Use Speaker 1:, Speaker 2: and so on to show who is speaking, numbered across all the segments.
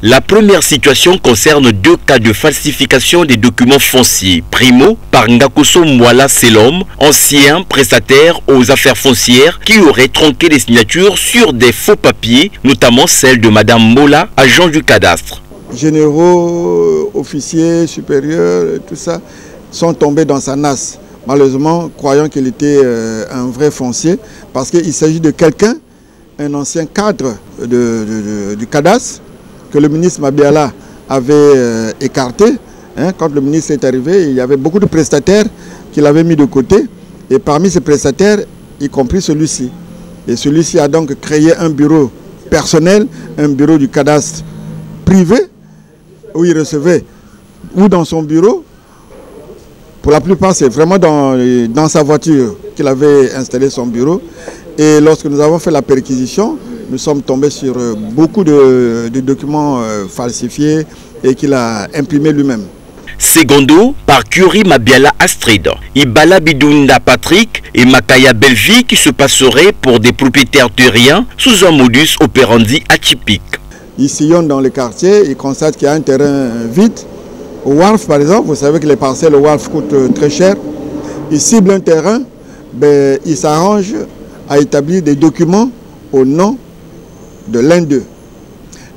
Speaker 1: La première situation concerne 2 cas de falsification des documents fonciers. Primo, par Ngakoso Mwala Selom, ancien prestataire aux affaires foncières, qui aurait tronqué les signatures sur des faux papiers, notamment celle de Madame Mola, agent du cadastre.
Speaker 2: Généraux, officiers, supérieurs, tout ça, sont tombés dans sa nasse. Malheureusement, croyant qu'il était un vrai foncier, parce qu'il s'agit de quelqu'un, un ancien cadre du cadastre, que le ministre Mabiala avait écarté. Quand le ministre est arrivé, il y avait beaucoup de prestataires qu'il avait mis de côté. Et parmi ces prestataires, y compris celui-ci. Et celui-ci a donc créé un bureau personnel, un bureau du cadastre privé, où il recevait, ou dans son bureau. Pour la plupart, c'est vraiment dans sa voiture qu'il avait installé son bureau. Et lorsque nous avons fait la perquisition, nous sommes tombés sur beaucoup de documents falsifiés et qu'il a imprimés lui-même.
Speaker 1: Secondo, par Curie Mabiala Astrid, Ibala Bidunda Patrick et Makaya Belvi qui se passeraient pour des propriétaires terriens sous un modus operandi atypique.
Speaker 2: Ils sillonnent dans les quartiers, ils constatent qu'il y a un terrain vide. Au WARF par exemple, vous savez que les parcelles au WARF coûtent très cher. Ils ciblent un terrain, ils s'arrangent à établir des documents au nom de l'un d'eux.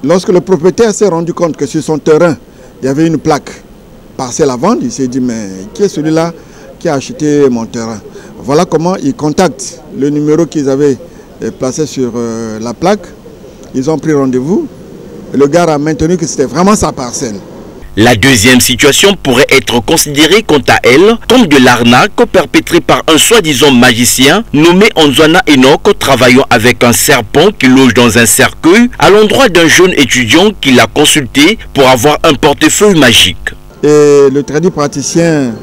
Speaker 2: Lorsque le propriétaire s'est rendu compte que sur son terrain, il y avait une plaque parcelle à vendre, il s'est dit, mais qui est celui-là qui a acheté mon terrain? Voilà comment ils contactent le numéro qu'ils avaient placé sur la plaque. Ils ont pris rendez-vous. Le gars a maintenu que c'était vraiment sa parcelle.
Speaker 1: La deuxième situation pourrait être considérée quant à elle comme de l'arnaque perpétrée par un soi-disant magicien nommé Anzwana Enoch, travaillant avec un serpent qui loge dans un cercueil à l'endroit d'un jeune étudiant qui l'a consulté pour avoir un portefeuille magique.
Speaker 2: Et le tradipraticien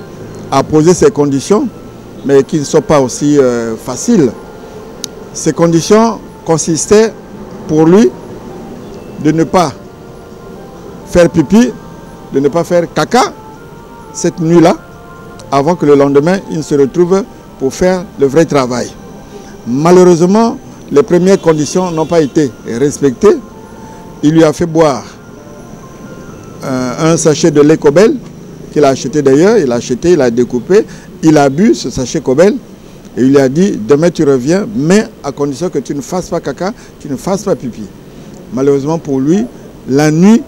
Speaker 2: a posé ses conditions, mais qui ne sont pas aussi faciles. Ces conditions consistaient pour lui de ne pas faire pipi, de ne pas faire caca cette nuit-là, avant que le lendemain, il se retrouve pour faire le vrai travail. Malheureusement, les premières conditions n'ont pas été respectées. Il lui a fait boire un sachet de lait Cobel, qu'il a acheté d'ailleurs, il a découpé, il a bu ce sachet Cobel, et il lui a dit, demain tu reviens, mais à condition que tu ne fasses pas caca, tu ne fasses pas pipi. Malheureusement pour lui, la nuit,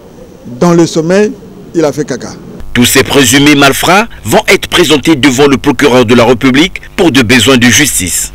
Speaker 2: dans le sommeil, il a fait caca.
Speaker 1: Tous ces présumés malfrats vont être présentés devant le procureur de la République pour des besoins de justice.